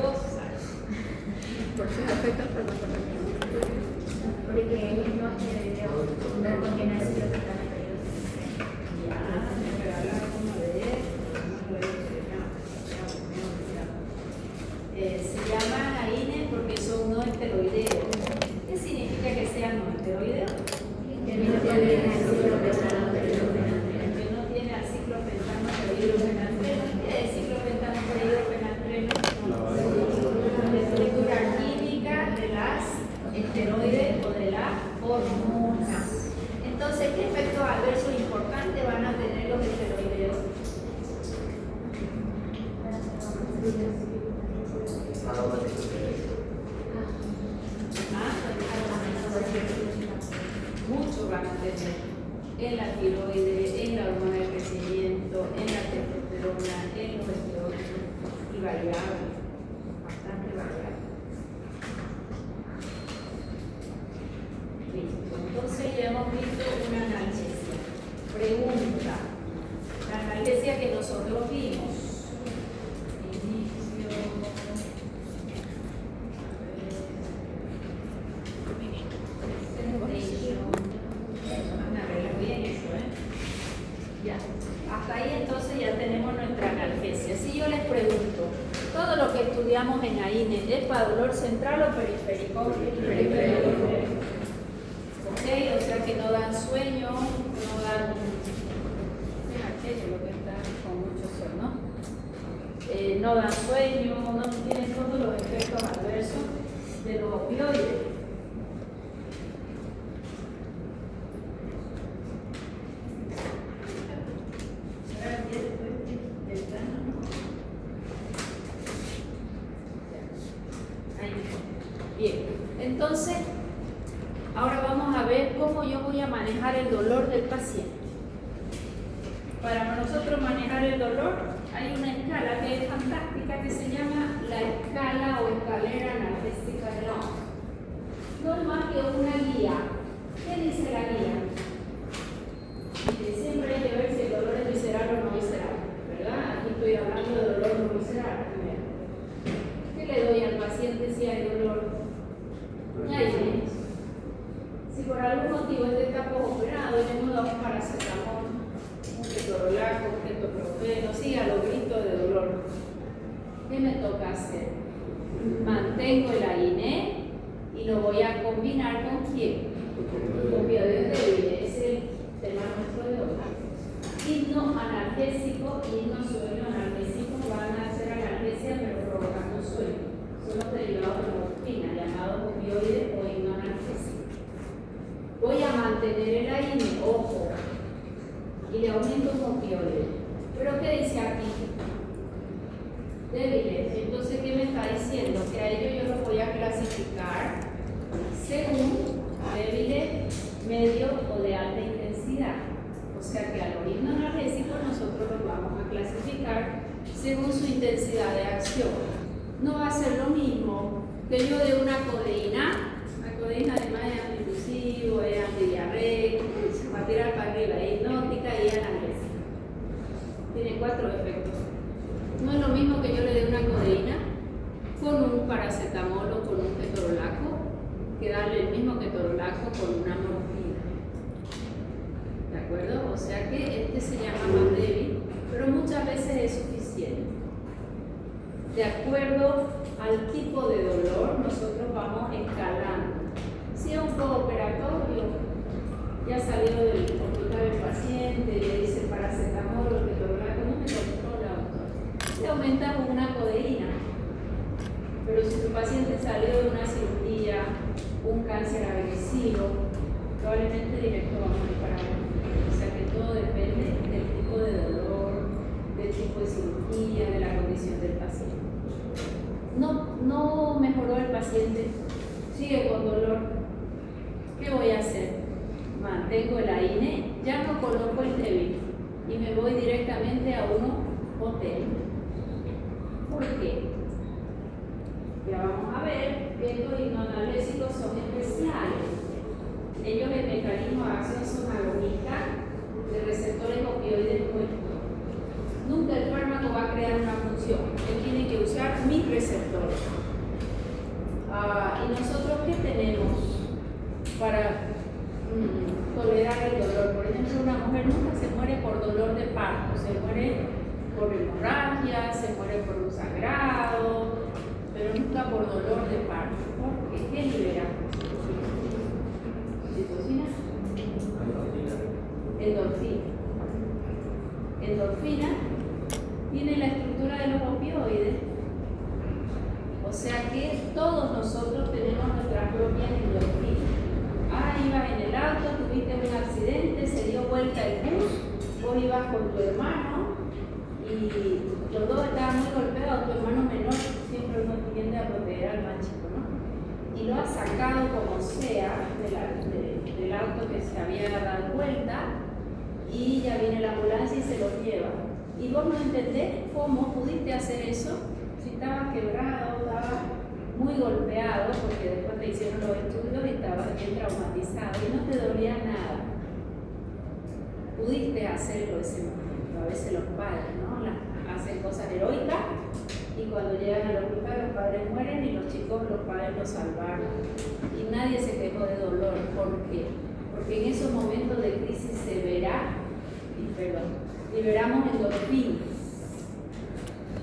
cosas. ¿Por qué afecta el farmacología? Porque no contiene ácido betaneferol. Ya, me regalaron uno de estos. Se llaman AINE porque son no esteroideos. ¿Qué significa que sean no esteroideos? Que no tiene ciclopentano peridofenatreno. Que no tiene aciclopentano peridofenatreno. ¿Qué es ciclopentano peridofenatreno? La estructura química de las esteroides o de la hormona. Entonces, ¿qué efectos adversos importantes van a tener los esteroideos? Mucho van a tener en la tiroides, en la hormona de crecimiento, en la testosterona, en los estrógenos y variables, bastante variables. Listo, entonces ya hemos visto una analgesia. Pregunta, la analgesia que nosotros vimos. Inicio. Ya. Hasta ahí entonces ya tenemos nuestra analgesia. Si yo les pregunto, ¿todo lo que estudiamos en AINE es para dolor central o periférico? Periférico. Ok, o sea que no dan sueño, no dan. Es aquello lo que está con mucho sol, ¿no? No dan sueño, no tienen todos los efectos adversos de los opioides. Bien, entonces, ahora vamos a ver cómo yo voy a manejar el dolor del paciente. Para nosotros manejar el dolor, hay una escala que es fantástica que se llama la escala o escalera analgésica de Long. No es más que una guía. ¿Qué dice la guía? Dice, siempre hay que ver si el dolor es visceral o no visceral, ¿verdad? Aquí estoy hablando de dolor no visceral primero. ¿Qué le doy al paciente si hay dolor? AINE. Si por algún motivo este está postoperado, le hemos dado un paracetamol, un ketorolaco, un ketoprofeno, siga los gritos de dolor. ¿Qué me toca hacer? Mantengo el AINE y lo voy a combinar ¿con quién? Con opioides débiles, es el tema nuestro de hoy. Himno analgésico y himno sueño analgésico van a hacer analgesia pero provocando sueño. Son los derivados de la morfina, llamados opioides o himno analgésico. Voy a mantener el AINE, ojo, y le aumento un opioide. ¿Pero qué dice aquí? Débiles. Entonces, ¿qué me está diciendo? Que a ellos yo los voy a clasificar según débiles, medio o de alta intensidad. O sea que a los himnos analgésicos nosotros los vamos a clasificar según su intensidad de acción. No va a ser lo mismo que yo de una codeína. La codeína además es antilusivo, es antidiarreico, va a tirar para arriba, es hipnótica y es analgésica. Tiene 4 efectos. No es lo mismo que yo le dé una codeína con un paracetamol o con un ketorolaco que darle el mismo ketorolaco con una morfina. ¿De acuerdo? O sea que este se llama más débil, pero muchas veces es suficiente. De acuerdo al tipo de dolor, nosotros vamos escalando. Si es un postoperatorio, ya salió del hospital el paciente, le dice paracetamol o ketorolaco, no me controla, doctor. Le aumentas una codeína. Pero si tu paciente salió de una cirugía, un cáncer agresivo, probablemente directo vamos a disparar. O sea que todo depende del tipo de dolor, del tipo de cirugía, de la condición del paciente. No mejoró el paciente, sigue con dolor. ¿Qué voy a hacer? Mantengo el AINE, ya no coloco el débil y me voy directamente a uno potente. ¿Por qué? Ya vamos a ver que estos hipnoanalgésicos son especiales. Ellos el mecanismo de acción son agonistas de receptores opioides puestos. Nunca el fármaco va a crear una función. Él tiene que usar mis receptores. receptores. ¿Y nosotros qué tenemos para tolerar el dolor? Por ejemplo, una mujer nunca se muere por dolor de parto, se muere por hemorragia, se muere por un sangrado, pero nunca por dolor de parto. ¿Por qué? ¿Qué libera? ¿Oxitocina? Endorfina. Endorfina tiene la estructura de los opioides, o sea que todos nosotros tenemos nuestra propia endorfina. Ibas en el auto, tuviste un accidente, se dio vuelta el bus, vos ibas con tu hermano y los dos estaban muy golpeados, tu hermano menor siempre uno tiende a proteger al más chico, ¿no? Y lo has sacado como sea del auto que se había dado vuelta y ya viene la ambulancia y se lo lleva. Y vos no entendés cómo pudiste hacer eso, si estabas quebrado, estabas muy golpeado, porque después te hicieron los estudios y estabas bien traumatizado y no te dolía nada. Pudiste hacerlo ese momento. A veces los padres, ¿no? Hacen cosas heroicas y cuando llegan al hospital los padres mueren y los padres los salvaron. Y nadie se quejó de dolor. ¿Por qué? Porque en esos momentos de crisis liberamos endorfinas.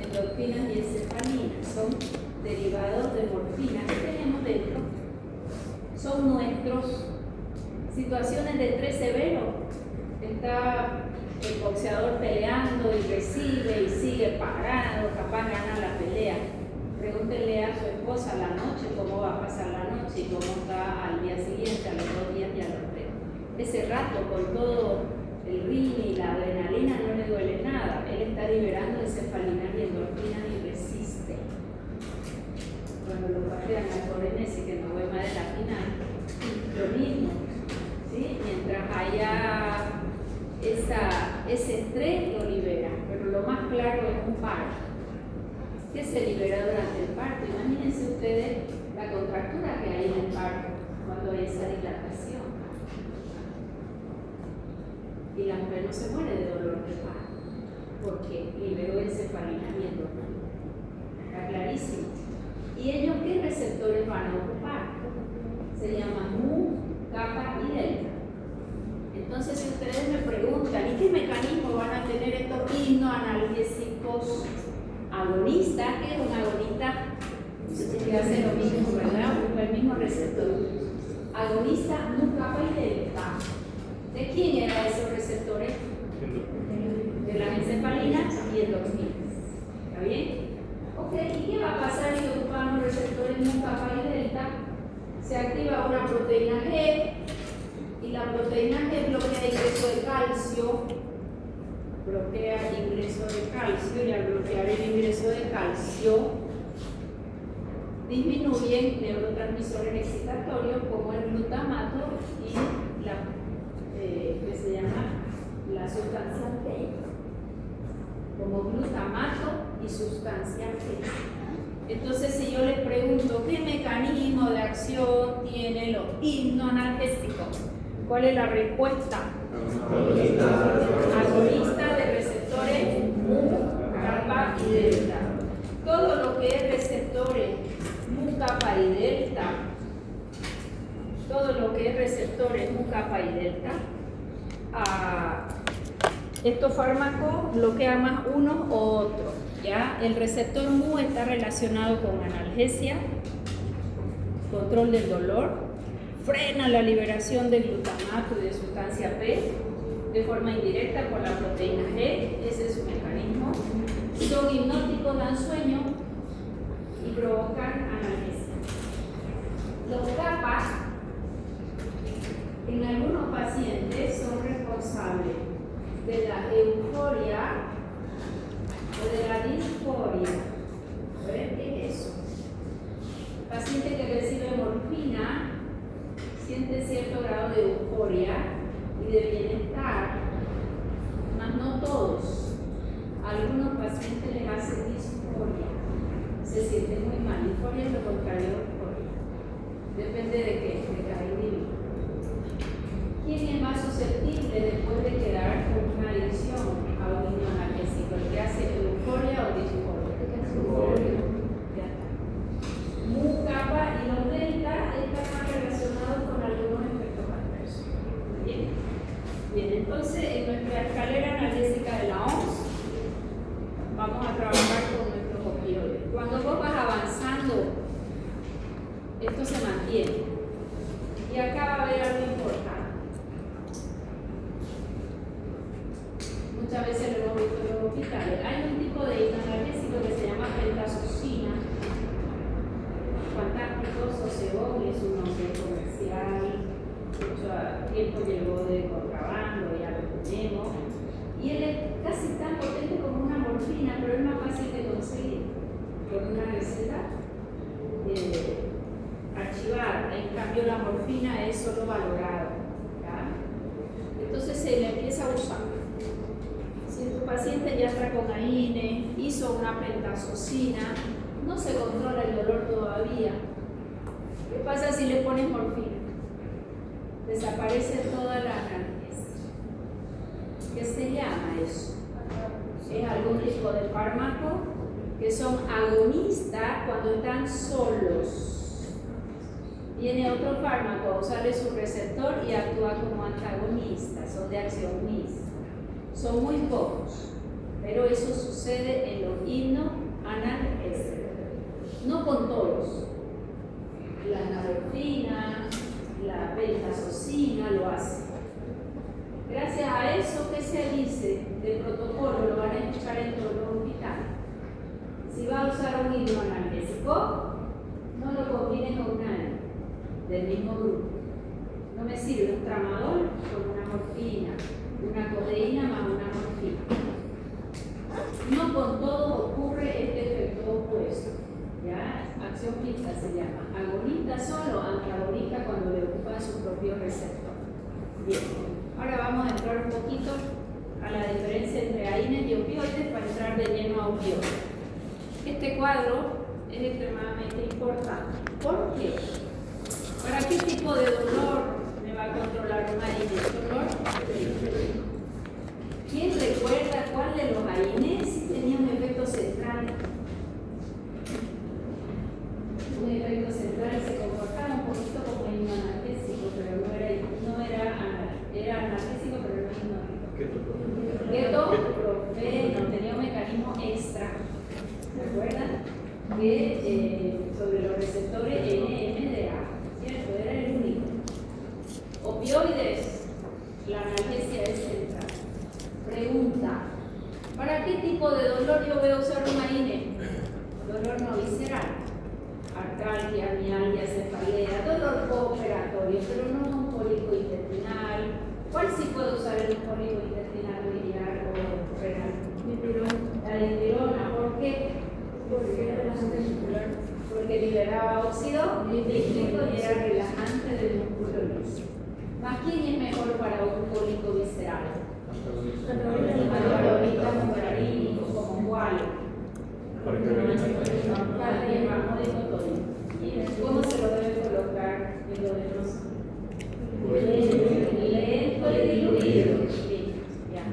Endorfinas y encefalinas son derivados de morfina que tenemos dentro. Son nuestros. Situaciones de estrés severo. Está el boxeador peleando y recibe y sigue parado, capaz de ganar la pelea. Pregúntenle a su esposa a la noche cómo va a pasar la noche y cómo está al día siguiente, a los 2 días y a los 3. Ese rato, con todo el ritmo y la adrenalina, no le duele nada. Él está liberando encefalinas y endorfinas y resiste. Cuando lo patean al pobre Messi, que no ve más de la final, lo mismo. ¿Sí? Mientras haya ese estrés, lo libera. Pero lo más claro es un parto. ¿Qué se libera durante el parto? Imagínense ustedes la contractura que hay en el parto cuando hay esa dilatación. Y la mujer no se muere de dolor de parto porque liberó encefalina y endorfina. Está clarísimo. ¿Y ellos qué receptores van a ocupar? Se llaman mu, kappa y delta. Entonces, si ustedes me preguntan, ¿y qué mecanismo van a tener estos hipnoanalgésicos agonistas? ¿Qué es un agonista? Que hace lo mismo, ¿verdad? Ocupa el mismo receptor. Agonista, mu, kappa y delta. ¿De quién eran esos receptores? De las encefalinas y endorfinas. ¿Está bien? Ok, ¿y qué va a pasar si ocupan los receptores mu, kappa y delta? Se activa una proteína G y la proteína G bloquea ingreso de calcio, y al bloquear el ingreso de calcio disminuyen neurotransmisores excitatorios como el glutamato y que se llama la sustancia T, como glutamato y sustancia T. Entonces, si yo les pregunto qué mecanismo de acción tienen los hipnoanalgésicos, ¿cuál es la respuesta? Agonista de receptores mu, kappa y delta. Todo lo que es receptores mu, kappa y delta, estos fármacos bloquean más uno o otro. ¿Ya? El receptor mu está relacionado con analgesia, control del dolor, frena la liberación de glutamato y de sustancia P de forma indirecta por la proteína G, ese es su mecanismo. Son hipnóticos, dan sueño y provocan analgesia. Los kappa en algunos pacientes son responsables de la euforia o de la disforia. ¿Ven qué es eso? El paciente que recibe morfina siente cierto grado de euforia y de bienestar, mas no todos. A algunos pacientes les hace disforia, se sienten muy mal. Disforia es lo contrario de euforia. Depende de qué, de cada individuo. ¿Quién es más susceptible después de quedar con una adicción a un hipnoanalgésico? ¿El que hace euforia o disforia? Ya está. Esto se mantiene. Y acá va a haber algo importante. Muchas veces lo hemos visto en los hospitales. Hay un tipo de himno analgésico que se llama pentazocina. Fantástico, Sosegón, es un nombre comercial. Mucho tiempo llegó de contrabando, ya lo tenemos. Y él es casi tan potente como una morfina, pero es más fácil de conseguir con una receta archivada. En cambio, la morfina es solo valorada. Entonces se le empieza a usar. Si tu paciente ya está con AINE, hizo una pentazocina, no se controla el dolor todavía. ¿Qué pasa si le pones morfina? Desaparece toda la analgesia. ¿Qué se llama eso? Es algún tipo de fármaco que son agonistas cuando están solos. Viene otro fármaco a usarle su receptor y actúa como antagonista, son de acción mixta. Son muy pocos, pero eso sucede en los himnos analgésicos. No con todos. La naproxena, la pentazocina lo hace. Gracias a eso que se dice de protocolo, lo van a escuchar en todos los hospitales. Si va a usar un himno analgésico, no lo combinen con nadie del mismo grupo. No me sirve un tramadol con una morfina, una codeína más una morfina. No con todo ocurre este efecto opuesto. ¿Ya? Acción mixta se llama. Agonista solo, antagonista cuando le ocupa su propio receptor. Bien, ahora vamos a entrar un poquito a la diferencia entre AINES y opioides para entrar de lleno a opioides. Este cuadro es extremadamente importante. ¿Por qué? ¿Para qué tipo de dolor me va a controlar un AINE? ¿Dolor? ¿Quién recuerda cuál de los AINES tenía un efecto central? Un efecto central se comportaba un poquito como himno analgésico, pero era analgésico, pero no hipnótico. Ketoprofeno tenía un mecanismo extra, ¿se acuerdan? Que sobre los receptores NMDA, ¿cierto? Era el único. Opioides, la analgesia es central. Pregunta: ¿para qué tipo de dolor yo voy a usar un AINE? Dolor no visceral. Artralgia, mialgia, cefalea, dolor operatorio, pero no un cólico intestinal. ¿Cuál sí puedo usar en un cólico intestinal biliar o renal? La dipirona. ¿Por qué? Porque liberaba óxido nítrico y era relajante del músculo liso. ¿Más quién es mejor para un cólico visceral? Antagonista mucarínico, como cuál. ¿Y cómo se lo debe colocar en lo venoso? Lento y diluido. Sí, ya.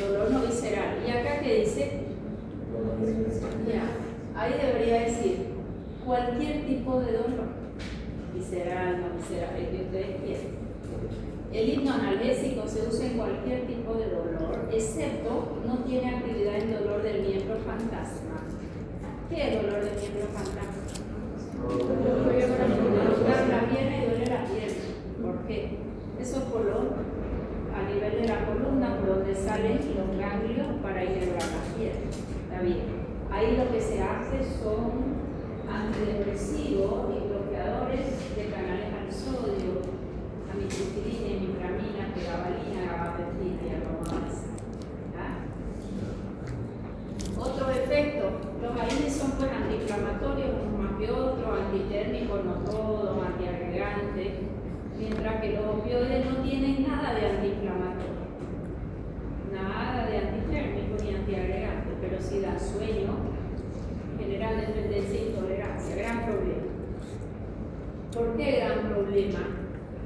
Dolor no visceral. ¿Y acá qué dice? Ya. Ahí debería decir cualquier tipo de dolor. Visceral, no visceral, el que ustedes quieran. El himno analgésico se usa en cualquier tipo de dolor, excepto no tiene actividad en dolor del miembro fantasma. ¿Qué es dolor del miembro fantasma? Tocar la pierna y duele la pierna. ¿Por qué? Eso es a nivel de la columna, por donde salen los ganglios para inervar la pierna. Está bien. Ahí lo que se hace son antidepresivos y bloqueadores de canales al sodio, amitriptilina, imipramina, pregabalina, gabapentina y aromasa. Otro efecto, los AINES son pues antiinflamatorios, uno más que otro, antitérmicos, no todos, antiagregantes, mientras que los opioides no tienen nada de antiinflamatorio, nada de antitérmico ni antiagregante, pero sí dan sueño, generan dependencia e intolerancia. Gran problema. ¿Por qué gran problema?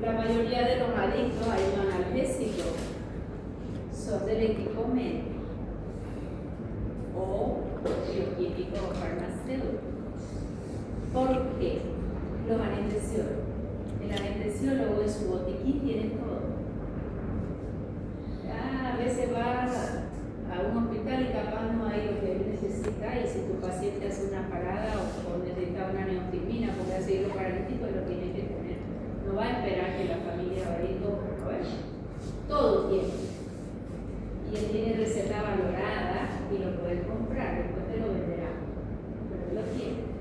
La mayoría de los adictos a himno analgésico son del equipo médico o bioquímico o farmacéutico. ¿Por qué? Los anestesiólogos. El anestesiólogo en su botiquín tiene todo. A veces va a un hospital y capaz no hay lo que él necesita, y si tu paciente hace una parada o necesita una ácido paralítico y lo tiene que poner. No va a esperar que la familia vaya y todo, ¿no ves? Todo tiene. Y él tiene receta valorada y lo puedes comprar, después te lo venderá. Pero él lo tiene.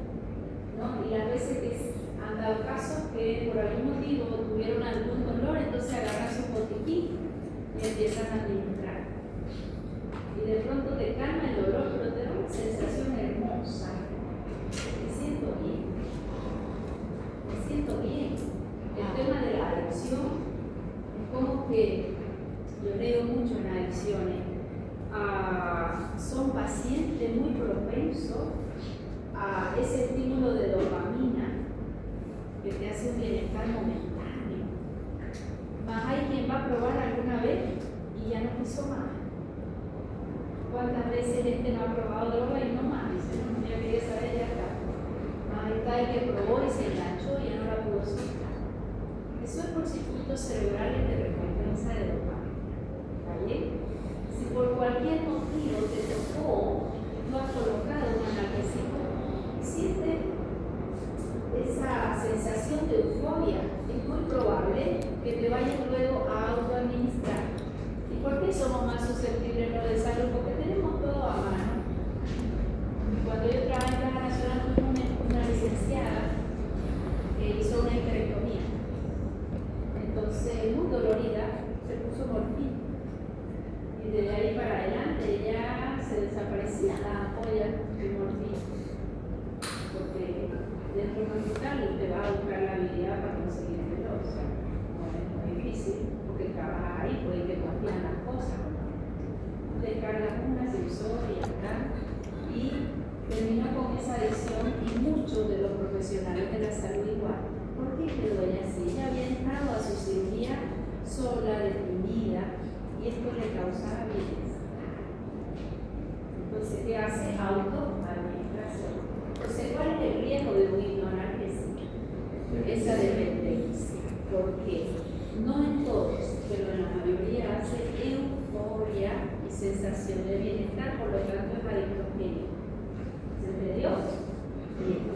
¿No? Y las veces que han dado casos que por algún motivo tuvieron algún dolor, entonces agarran su botiquín y empiezan a administrar. Y de pronto te calma el dolor, pero te da una sensación hermosa. Me siento bien. Me siento bien. El tema de la adicción es como que yo leo mucho en adicciones. Son pacientes muy propensos a ese estímulo de dopamina que te hace un bienestar momentáneo. Más hay quien va a probar alguna vez y ya no quiso más. ¿Cuántas veces gente no ha probado droga y no más? Dice, no, ya quería saber, ya está. Más está el que probó y se enganchó y ya no la pudo soltar. Eso es por circuitos cerebrales de recompensa de dopamina. ¿Está bien? Si por cualquier motivo te tocó, tú has colocado un analgésico y sientes esa sensación de euforia, es muy probable que te vayas luego a autoadministrar. ¿Y por qué somos más susceptibles en lo de salud? Porque tenemos todo a mano. Cuando yo trabajaba en Caja Nacional, tuve una licenciada que hizo una histerectomía. Entonces, muy dolorida, se puso morfina. Y desde ahí para adelante ya se desaparecían las ampollas de morfina. Porque dentro del hospital te va a buscar la habilidad para conseguir el reloj. O sea, no es muy difícil, porque trabajas ahí, puede que confían las cosas. Descargas una, se usó y ya está. Y terminó con esa adicción y muchos de los profesionales de la salud igual. ¿Por qué quedó ella así? Ella había entrado a su cirugía sola, deprimida, y esto le causaba bienestar. Entonces, ¿qué hace? Autoadministración. Entonces, ¿cuál es el riesgo de un hipnoanalgésico? Esa dependencia. ¿Por qué? No en todos, pero en la mayoría hace euforia y sensación de bienestar, por lo tanto es adictogénico. ¿Se entendió? Bien.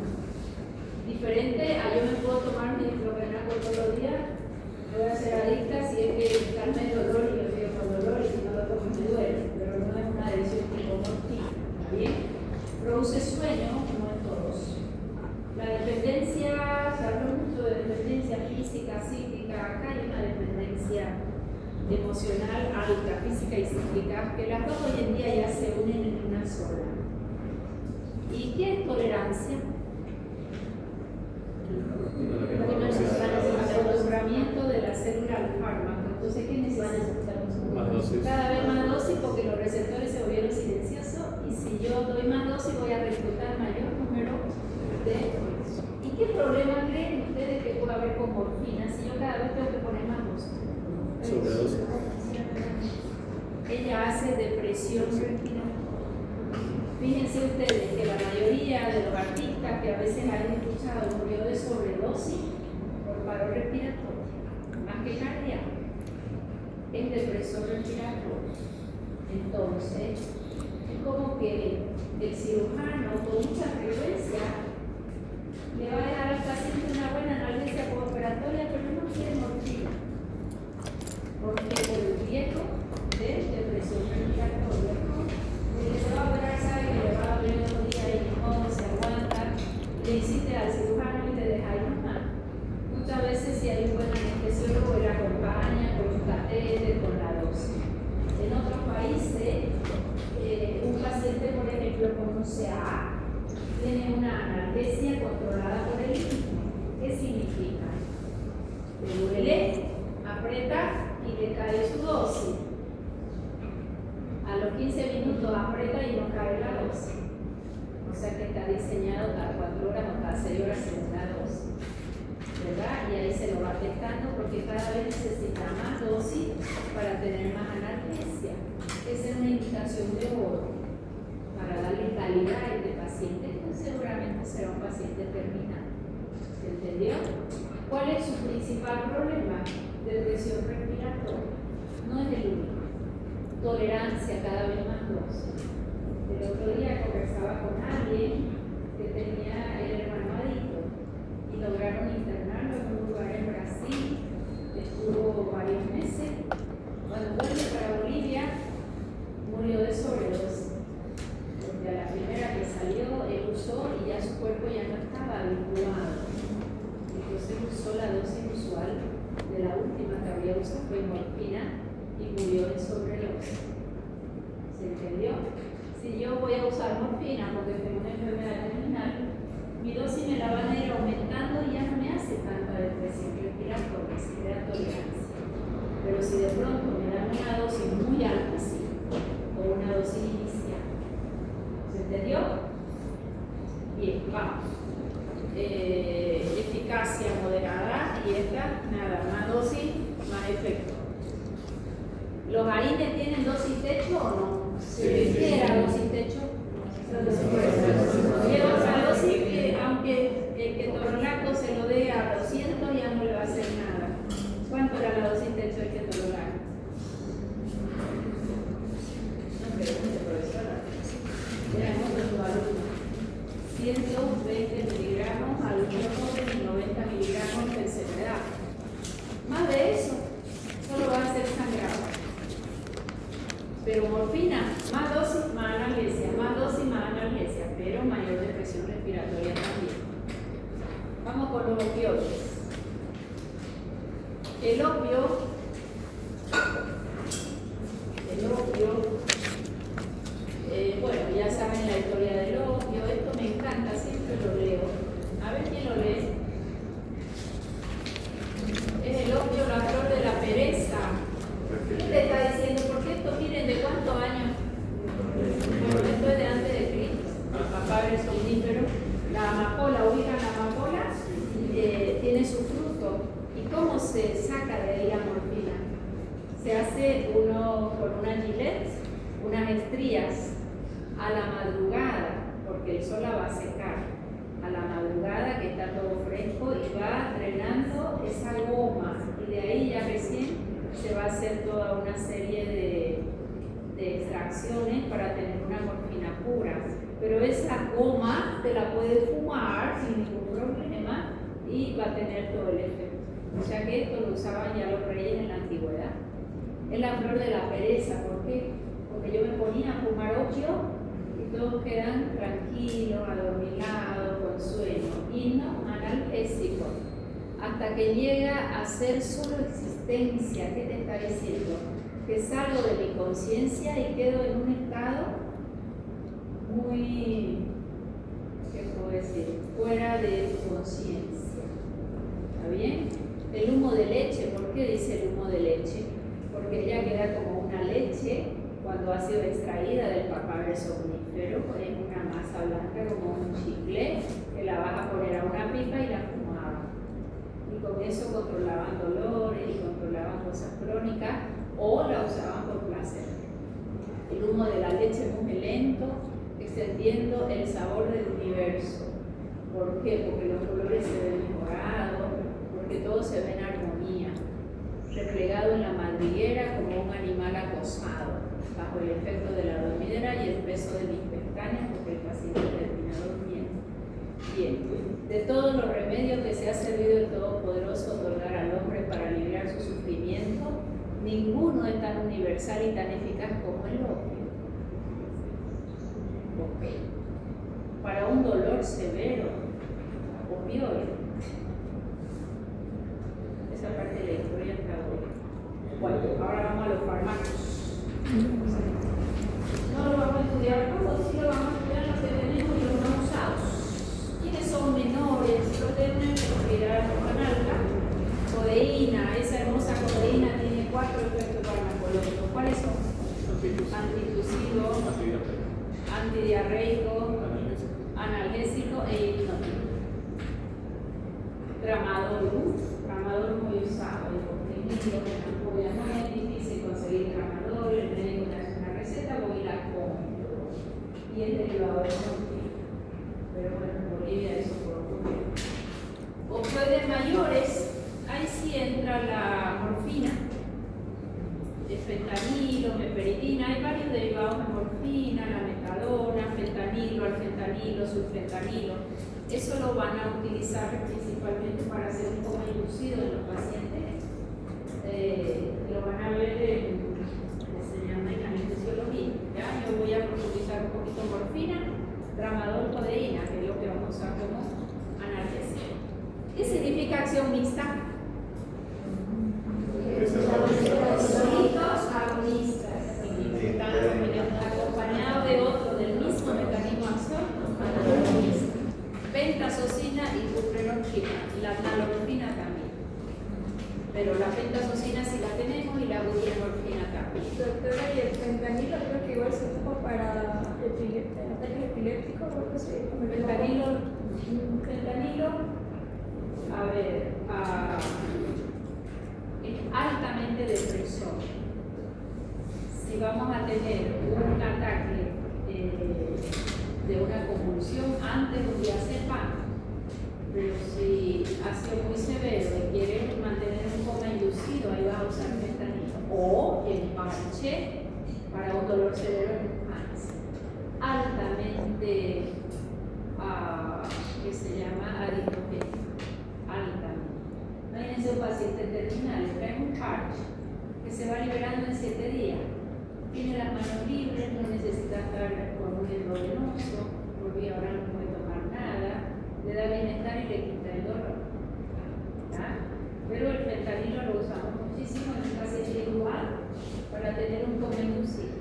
Diferente a yo me puedo tomar mi diclofenaco todos los días, voy a ser adicta si es que calma el dolor y yo vivo con dolor y si no lo tomo me duele, pero no es una adicción tipo morfina. ¿Está bien? Produce sueño, no en todos. La dependencia, se habló mucho de dependencia física, psíquica, acá hay una dependencia emocional alta, física y psíquica, que las dos hoy en día ya se unen en una sola. ¿Y qué es tolerancia? El logramiento de la célula al fármaco. Entonces, ¿qué necesitamos? Más dosis. Cada vez más dosis porque los receptores se volvieron silenciosos y si yo doy más dosis voy a reclutar mayor número de... ¿Y qué problema creen ustedes que puede haber con morfina si yo cada vez tengo que poner más dosis? Sobredosis. Ella hace depresión respiratoria. Fíjense ustedes que la mayoría de los artistas que a veces han escuchado murió de sobredosis por paro respiratorio, más que cardíaco, es depresión respiratoria. Entonces, es como que el cirujano con mucha frecuencia le va a dejar al paciente una buena analgesia postoperatoria, pero no quiere morfina. Porque por el riesgo de depresión respiratoria, el que se va a operar sabe que le va a doler otro día y no se aguanta, le hiciste al cirujano y te deja ahí nomás. Muchas veces si hay un buen anestesiólogo le acompaña con un catéter, con la dosis. En otros países, un paciente, por ejemplo, con un CA, tiene una analgesia controlada por el mismo. ¿Qué significa? Le duele, aprieta y le cae su dosis. A los 15 minutos aprieta y no cae la dosis. O sea que está diseñado cada 4 horas o cada 6 horas según la dosis. ¿Verdad? Y ahí se lo va testando porque cada vez necesita más dosis para tener más analgesia. Esa es una indicación de oro para darle calidad a este paciente, que seguramente será un paciente terminal. ¿Se entendió? ¿Cuál es su principal problema? Depresión respiratoria. No es el único. Tolerancia cada vez más dosis. El otro día conversaba con alguien que tenía el hermano adicto y morfina porque tengo una enfermedad terminal, mi dosis me la van a ir aumentando y ya no me hace tanta depresión respiratoria, se crea tolerancia. Pero si de pronto me dan una dosis muy alta, sí, o una dosis inicial. ¿Se entendió? Bien, vamos. Eficacia moderada y esta, nada, más dosis, más efecto. ¿Los harines tienen dosis techo o no? Sí. ¿Qué era dosis techo? Que otra dosis que aunque el ketorolaco se lo dé a 200 ya no le va a hacer nada. ¿Cuánto era la dosis techo del ketorolaco? No pregunte, profesora. Eran otros alumnos. 120 miligramos al joven y 90 miligramos de enfermedad. Más de eso, solo va a ser sangrado. Pero morfina, más dosis, más analgesia, más dosis, más analgesia, pero mayor depresión respiratoria también. Vamos con los opioides. El opio, bueno, ya saben la historia del opio, esto me encanta, siempre lo leo. A ver quién lo lee. Es el opio, la flor de la pereza. ¿Qué te está diciendo? Porque esto, miren, ¿de cuántos años? Bueno, esto es de antes de Cristo. El papá es somnífero. La amapola, ubican la amapola, tiene su fruto. ¿Y cómo se saca de ahí la morfina? Se hace uno con una gilet, unas estrías a la madrugada, porque el sol la va a secar. A la madrugada, que está todo fresco, y va drenando esa goma. Y de ahí ya recién se va a hacer toda una serie de extracciones para tener una morfina pura. Pero esa goma te la puedes fumar sin ningún problema y va a tener todo el efecto. O sea que esto lo usaban ya los reyes en la antigüedad. Es la flor de la pereza. ¿Por qué? Porque yo me ponía a fumar opio y todos quedan tranquilos, adormilados, con sueño. Y no analgésico. Hasta que llega a ser solo existencia. ¿Qué te está diciendo? Que salgo de mi conciencia y quedo en un estado muy, ¿qué puedo decir? Fuera de conciencia. ¿Está bien? El humo de leche, ¿por qué dice el humo de leche? Porque ella queda como una leche cuando ha sido extraída del papel somnífero, es una masa blanca como un chicle que la vas a poner a una pipa y la fumaban. Y con eso controlaban dolores y controlaban cosas crónicas o la usaban por placer. El humo de la leche es muy lento, extendiendo el sabor del universo. ¿Por qué? Porque los colores se ven mejorados, porque todo se ve en armonía, replegado en la madriguera como un animal acosado, bajo el efecto de la dormidera y el peso de mis pestañas, porque el paciente termina durmiendo. Bien, de todos los remedios que se ha servido el Todopoderoso otorgar al hombre para aliviar su sufrimiento, ninguno es tan universal y tan eficaz como el opio. Para un dolor severo, opioide. Esa parte de la historia está buena. Bueno, ahora vamos a los fármacos. No lo vamos a estudiar todos, sí lo vamos a estudiar los que tenemos y los no usados. ¿Quiénes son menores? Los de una enfermedad alta. Codeína, esa hermosa codeína tiene 4 efectos farmacológicos. ¿Cuáles son? Antitusivo, antidiarreico, analgésico e hipnótico. Tramador muy usado, porque no es difícil conseguir tramador, el médico te hace una receta, voy y la compro. Y es derivado de morfina. Pero bueno, en Bolivia eso por ocurrir. Opioides mayores, ahí sí entra la morfina. Fentanilo, meperidina, hay varios derivados de morfina, la metadona, fentanilo, alfentanilo, sulfentanilo. Eso lo van a utilizar principalmente para hacer un coma inducido en los pacientes. Lo van a ver en anestesiología. ¿Ya? Yo voy a profundizar un poquito morfina, tramador, codeína, que es lo que vamos a usar como analgésico. ¿Qué significa acción mixta? Solitos agonistas, están acompañados de otro del mismo mecanismo pentazocina y buprenorfina, la nalorfina también. Pero la pentazocina sí la tenemos y la buprenorfina también. Doctora, y el fentanilo creo que igual se ocupa para ataques epilépticos o algo así. Fentanilo, a ver, es altamente depresor. Si vamos a tener un ataque de una convulsión antes de un diazepam, pero si ha sido muy severo y quiere mantener un coma inducido, ahí va a usar fentanilo. O el parche para un dolor severo en los manos. Altamente, que se llama adipogénico. Altamente. Imagínense un paciente terminal, le trae un parche que se va liberando en 7 días. Tiene las manos libres, no necesita estar con un endovenoso, porque ahora no puede tomar nada, le da bienestar y le quita el dolor. ¿Ya? Pero el fentanilo lo usamos muchísimo en el paciente igual para tener un coma inducido.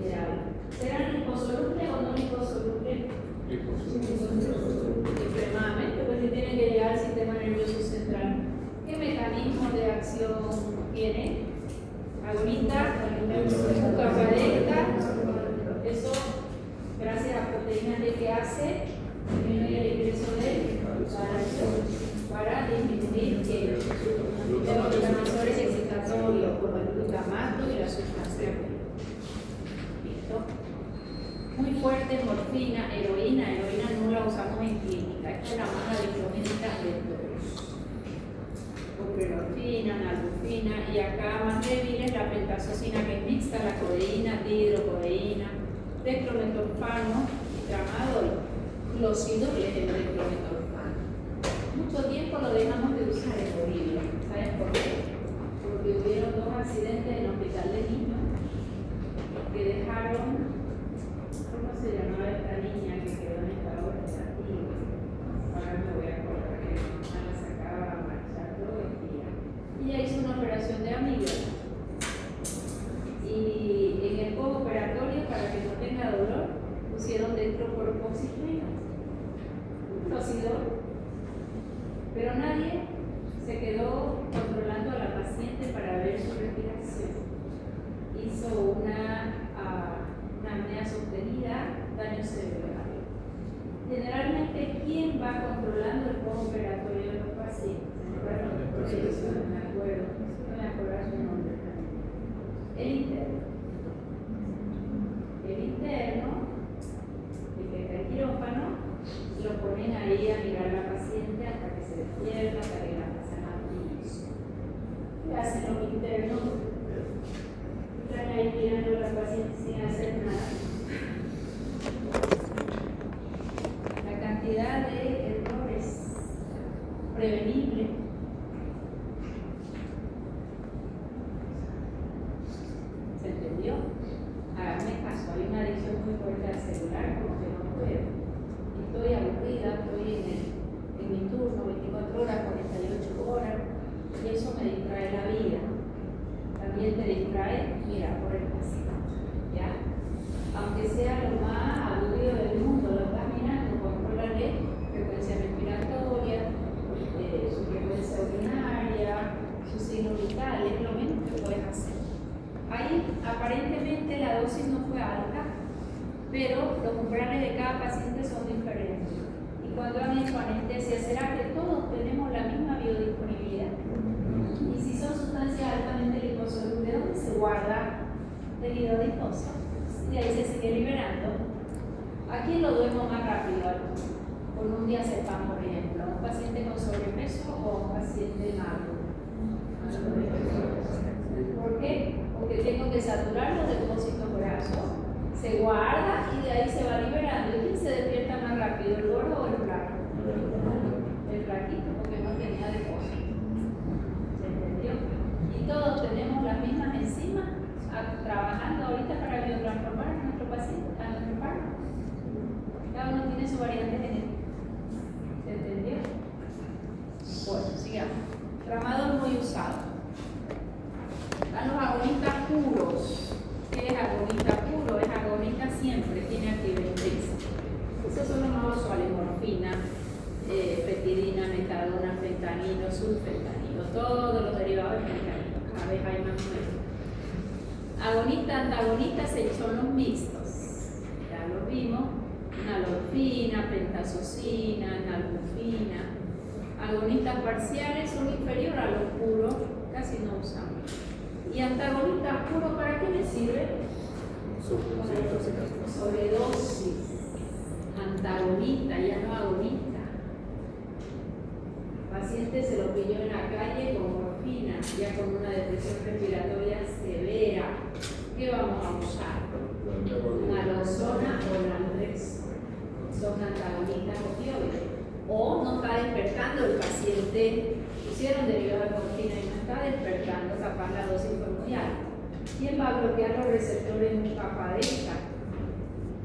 Ideal. ¿Serán liposolubles o no liposolubles? Extremadamente, pues si tienen que llegar al sistema nervioso central. ¿Qué mecanismo de acción tiene? Agonista, bucaparecta, eso gracias a proteínas de que hace disminuye el ingreso del para disminuir los inflamatorios excitatorios como el glutamato y la sustancia. ¿Listo? Muy fuerte morfina, heroína no la usamos en clínica, esta es la más adicogénica de todos. Buprenorfina, naltrexona y acá más débiles la pentazocina que es mixta, la codeína, dihidrocodeína, dextrometorfano y tramadol. Glocidol es el dextrometorfano. Mucho tiempo lo dejamos de usar en Bolivia. ¿Saben por qué? Porque hubieron 2 accidentes en el hospital de niños que dejaron, ¿cómo se llamaba esta niña que quedó en estado vegetativo? Ahora me voy a acordar que mi mamá la sacaba a marchar todo el día. Y ella hizo una operación de amígdala. Y en el postoperatorio, para que no tenga dolor, pusieron dextropropoxifeno, glocidol. Pero nadie se quedó controlando a la paciente para ver su respiración. Hizo una apnea sostenida, daño cerebral. Generalmente, ¿quién va controlando el postoperatorio de los pacientes? No me acuerdo su nombre también. El interno. El interno, el que está en quirófano, lo ponen ahí a mirar a la paciente hasta que se despierta, hasta que la pasan a piso. ¿Qué hacen los internos? Están ahí mirando a la paciente sin hacer nada. La cantidad de errores prevenibles ¿se entendió? Háganme caso, hay una adicción muy fuerte al celular, como que no puedo. Estoy aburrida, estoy en mi turno, 24 horas, 48 horas, y eso me distrae la vida. También te distrae, mira, por el pasillo, ¿ya? Aunque sea lo más aburrido del mundo, lo estás mirando, contrólale frecuencia respiratoria, su frecuencia urinaria, sus signos vitales, lo menos que puedes hacer. Ahí aparentemente la dosis no fue alta, pero los umbrales de cada paciente son diferentes. Y cuando han hecho anestesia, ¿será que todos tenemos la misma biodisponibilidad? Y si son sustancias altamente liposolubles, ¿de dónde se guarda el hígado adiposo? Y ahí se sigue liberando. ¿A quién lo duermo más rápido? Con un diazepam, por ejemplo, un paciente con sobrepeso o un paciente magro. ¿Por qué? Porque tengo que saturar los depósitos grasos, se guarda y de ahí se va liberando. ¿Y quién se despierta más rápido, el gordo o el flaco? El flaquito, porque no tenía depósito. ¿Se entendió? Y todos tenemos las mismas enzimas trabajando ahorita para biotransformar a nuestro paciente, a nuestro fármaco. Cada uno tiene su variante genética. ¿Se entendió? Bueno, sigamos. Tramadol muy usado. Están los agonistas puros. ¿Qué es agonista puro? Es agonista siempre, tiene actividad intensa. fentanilo, sulfentanilo, todos los derivados del fentanilo, cada vez hay más nuevos. Agonista, antagonista son los mixtos, ya lo vimos, nalorfina, pentazocina, nalbufina. Agonistas parciales son inferiores a los puros, casi no usamos. Y antagonistas puros, ¿para qué les sirve? Sobredosis. Antagonista, ya no agonista. El paciente se lo pilló en la calle con morfina, ya con una depresión respiratoria severa. ¿Qué vamos a usar? Naloxona o naltrexona. Son antagonistas opioides. O no está despertando el paciente, pusieron derivado de morfina y no está despertando, capaz la dosis fue muy alta. ¿Quién va a bloquear los receptores en un capa de esta?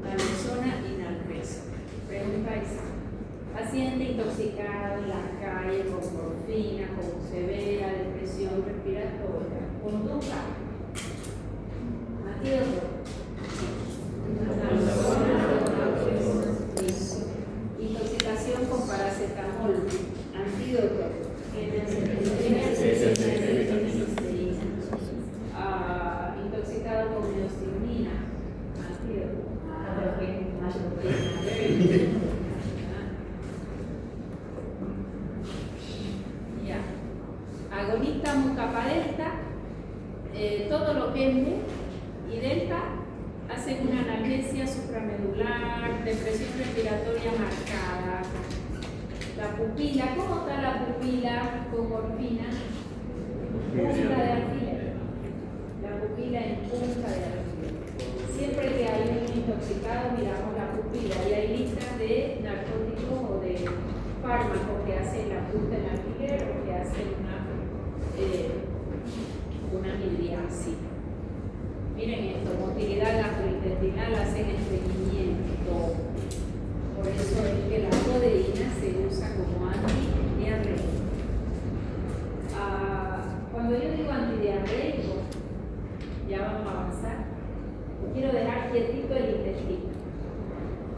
Naloxona y naltrexona. Pregunta esa. Paciente intoxicado en la calle con morfina, con severa depresión respiratoria, conducta. Antídoto. Intoxicación con paracetamol. Antídoto. Intoxicado con neostigmina. Antídoto. Ya. Agonista mucapadelta, todo lo que es mu y delta hacen una analgesia supramedular, depresión respiratoria marcada. La pupila, ¿cómo está la pupila con morfina? Punta de alfiler. La pupila en punta de alfiler. Siempre que hay un intoxicado miramos la pupila y hay listas de narcóticos o de fármacos que hacen la punta en alfiler o que hacen una midriasis. Miren esto, motilidad gastrointestinal, hacen estreñimiento. Por eso es que la codeína se usa como antidiarreico. Cuando yo digo antidiarreico, ya vamos a avanzar. Quiero dejar quietito el intestino.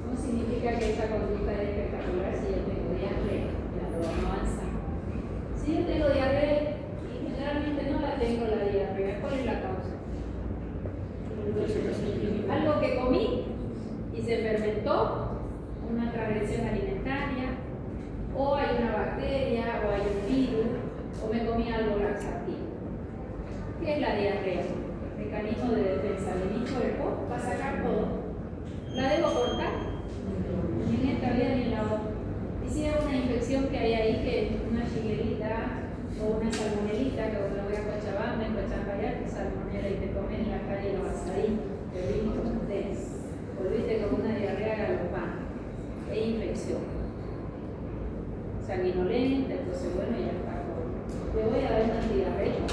No significa que esta conducta es espectacular si yo tengo diarrea. Ya lo vamos a avanzar. Si yo tengo diarrea, y generalmente no la tengo la diarrea, ¿cuál es la causa? Algo que comí y se fermentó, una transgresión alimentaria, o hay una bacteria, o hay un virus, o me comí algo laxativo. ¿Qué es la diarrea? Mecanismo de defensa de mi cuerpo para sacar todo. ¿La debo cortar? Ni en esta vida ni en la otra. Y si hay una infección que hay ahí, que es una shigellita o una salmonelita, que me voy a Cochabamba, en Cochabamba, salmonela y te comes en la calle los asaditos, te vimos con ustedes. Volviste con una diarrea galopante. Es infección. Sanguinolenta, entonces bueno, ya está. Te voy a dar una diarrea.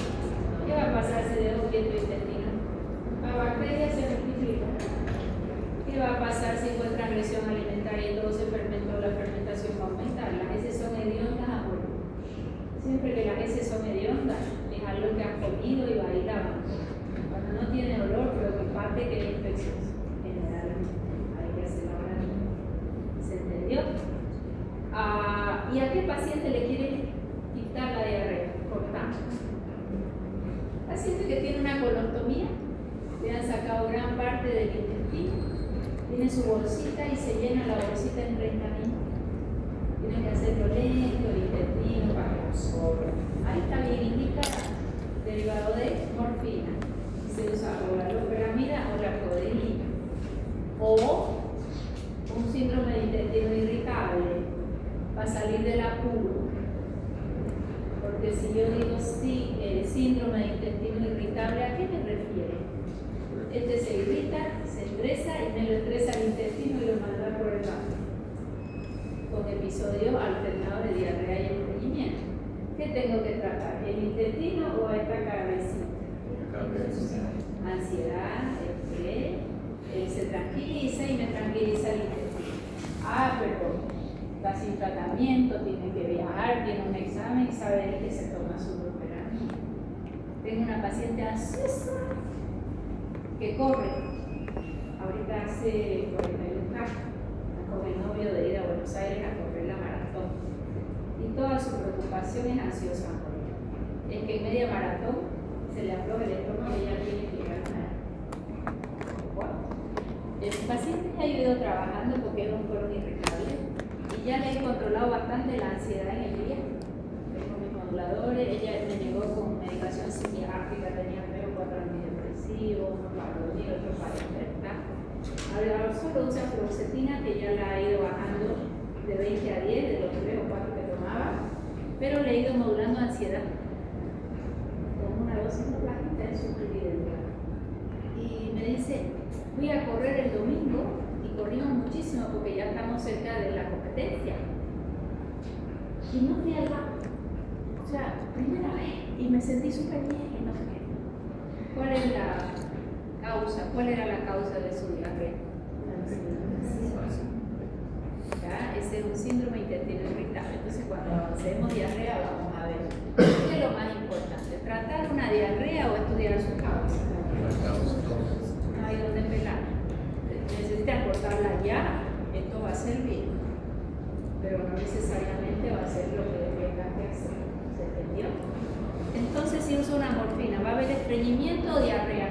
¿Qué va a pasar si dejo quieto el intestino? La bacteria se multiplica. ¿Qué va a pasar si fue transgresión alimentaria y todo se fermentó? La fermentación va a aumentar. Las heces son hediondas a morir. Siempre que las heces son hediondas, es algo que has comido y va a ir lavando. Cuando no tiene olor, preocupante que es infección. Generalmente hay que hacer la hora. ¿Se entendió? ¿Y a qué paciente le quiere quitar la diarrea? Cortamos. Paciente que tiene una colostomía, le han sacado gran parte del intestino, tiene su bolsita y se llena la bolsita en 30 minutos. Tiene que hacerlo lento, el intestino para que absorba. Ahí está bien indicada, derivado de morfina. Se usa o la loperamida o la codeína. O un síndrome de intestino irritable para salir del apuro. Porque si yo digo sí, síndrome de intestino irritable, ¿a qué me refiere? Este se irrita, se estresa y me lo estresa el intestino y lo manda por el baño. Con episodios alternados de diarrea y estreñimiento. ¿Qué tengo que tratar? ¿El intestino o a esta cabecita? Ansiedad, estrés, se tranquiliza y me tranquiliza el intestino. Pero está sin tratamiento, tiene que viajar, tiene un examen y sabe que se toma su loperamida. Tengo una paciente ansiosa que corre. Ahorita hace 41 años con el novio de ir a Buenos Aires a correr la maratón. Y toda su preocupación situación es ansiosa. Es que en media maratón se le afloja el estómago y ella tiene que ganar. El paciente ha ido trabajando porque era un colon irritable y ya le he controlado bastante la ansiedad en el día. Tengo mis moduladores, ella me llegó con medicación psiquiátrica, tenía 3 o 4 antidepresivos, uno para dormir, otro para despertar. Ahora solo usa fluoxetina que ya la ha ido bajando de 20 a 10 de los 3 o 4 que tomaba, pero le he ido modulando ansiedad con una dosis muy bajita en su evidencia. Y me dice, fui a correr el domingo y corrimos muchísimo porque ya estamos cerca de la competencia. Y no fui al baño. O sea, primera vez. Y me sentí súper bien y no sé qué. ¿Cuál es la causa? ¿Cuál era la causa de su diarrea? ¿Ya? Ese es un síndrome intestino irritable. Entonces, cuando avancemos diarrea, vamos a ver qué es lo más importante: tratar una diarrea o estudiar su causa. No hay donde pelar. Necesita cortarla ya, esto va a ser bien, pero no necesariamente va a ser lo que tenga que hacer. ¿Se entendió? Entonces, si usa una morfina, ¿va a haber estreñimiento o diarrea?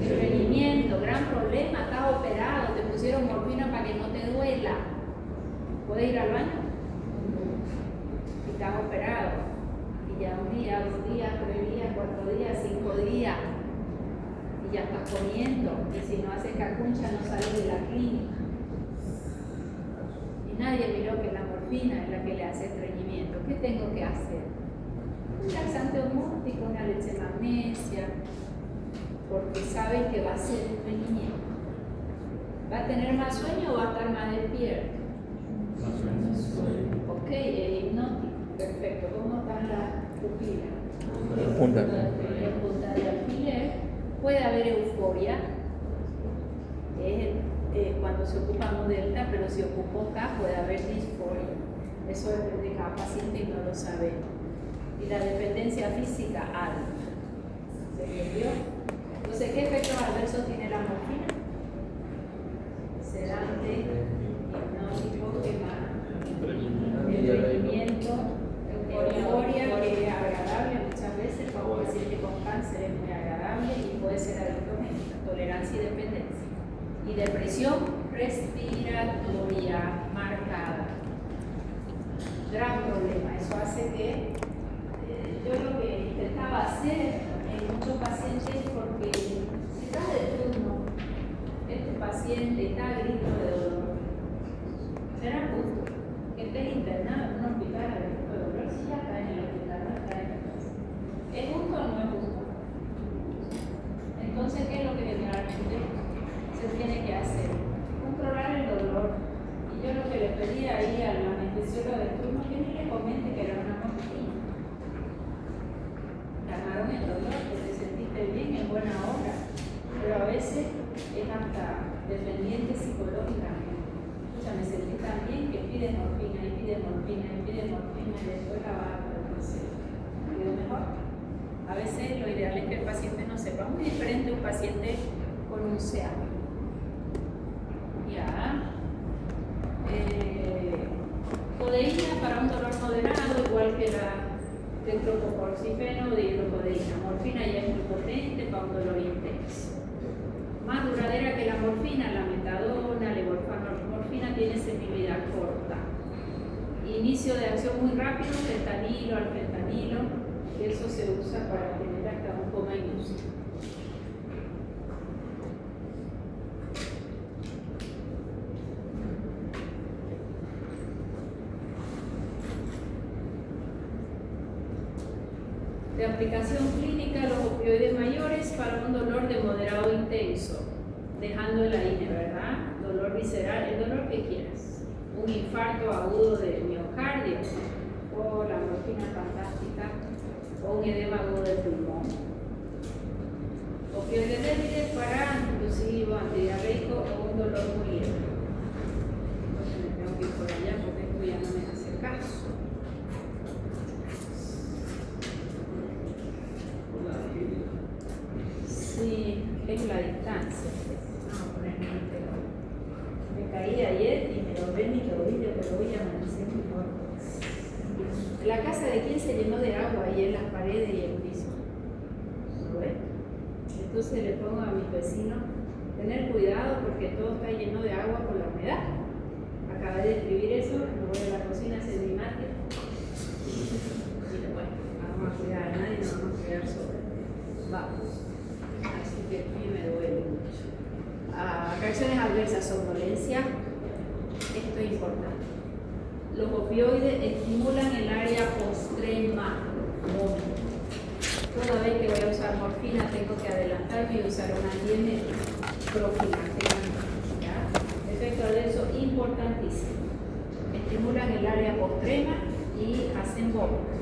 Estreñimiento, gran problema, estás operado, te pusieron morfina para que no te duela. ¿Puedes ir al baño? Si estás operado, y ya 1 día, 2 días, 3 días, 4 días, 5 días, y ya estás comiendo, y si no haces cacuncha no sales de la clínica. Y nadie miró que la morfina es la que le hace estreñimiento. ¿Qué tengo que hacer? Un laxante osmótico, una leche de magnesia, porque saben que va a ser estreñimiento. ¿Va a tener más sueño o va a estar más despierto? Más sueño. Ok, hipnótico, perfecto. ¿Cómo están las pupilas? Punta. En punta de alfiler. Puede haber euforia, que es cuando se ocupa mu delta, pero si ocupó K puede haber disforia. Eso depende de cada paciente y no lo sabemos. Y la dependencia física alta. ¿Se entendió? Entonces, ¿qué efectos adversos tiene la morfina? Sedante, hipnótico, ¿qué más? Estreñimiento, euforia, que es agradable muchas veces para un paciente con cáncer, es muy agradable y puede ser adictogénica, tolerancia y dependencia. Y depresión respiratoria marcada. Gran problema. Eso hace que yo lo que intentaba hacer en muchos pacientes, porque si estás de turno, este paciente está a grito de dolor, será justo que estés internado en un hospital a grito de dolor si ya está en el hospital, no está en la casa. ¿Es justo o no es justo? Entonces, ¿qué es lo que generalmente se tiene que hacer? Controlar el dolor. Y yo lo que le pedí ahí a la anestesióloga de turno que ni le comente que era una morfina. Ganaron el dolor, que te sentiste bien, en buena hora, pero a veces es hasta dependiente psicológicamente. O sea, me sentí tan bien que pide morfina y pide morfina y pide morfina y después la baja por el consejo. ¿Quedó mejor? A veces lo ideal es que el paciente no sepa. Muy diferente un paciente con un CA. Ya. Codeína para un dolor moderado, igual que la dextroproporcifeno de hidrocodeína. Morfina ya es muy potente para un dolor intenso. Más duradera que la morfina, la metadona, la morfina tiene semividad corta. Inicio de acción muy rápido, fentanilo, alfentanilo, y eso se usa para tener hasta un coma inducido. De aplicación clínica, los opioides mayores para un dolor de moderado intenso, dejando el AINE, ¿verdad? Dolor visceral, el dolor que quieras. Un infarto agudo de miocardio, o la morfina fantástica, o un edema agudo del pulmón. Opioides débiles para anticonvulsivo, antidiarreico o un dolor muy leve. Entonces me tengo que ir por allá porque esto ya no me hace caso. Sí, es la distancia. Vamos a poner me caí ayer y me lo ven y lo vi, pero hoy amanecí muy corto. La casa de quién se llenó de agua ahí en las paredes y el piso. ¿Lo ves? Entonces le pongo a mi vecino, tener cuidado porque todo está lleno de agua por la humedad. Acabé de escribir eso, me voy a la cocina a hacer mi mate. Y bueno, vamos a cuidar a nadie, no vamos a cuidar sobre. Vamos. Así que aquí me duele mucho. Reacciones adversas, somnolencia. Esto es importante. Los opioides estimulan el área postrema. Toda vez que voy a usar morfina tengo que adelantarme y usar una IM profiláctica. Efecto adverso importantísimo. Estimulan el área postrema y hacen vómito.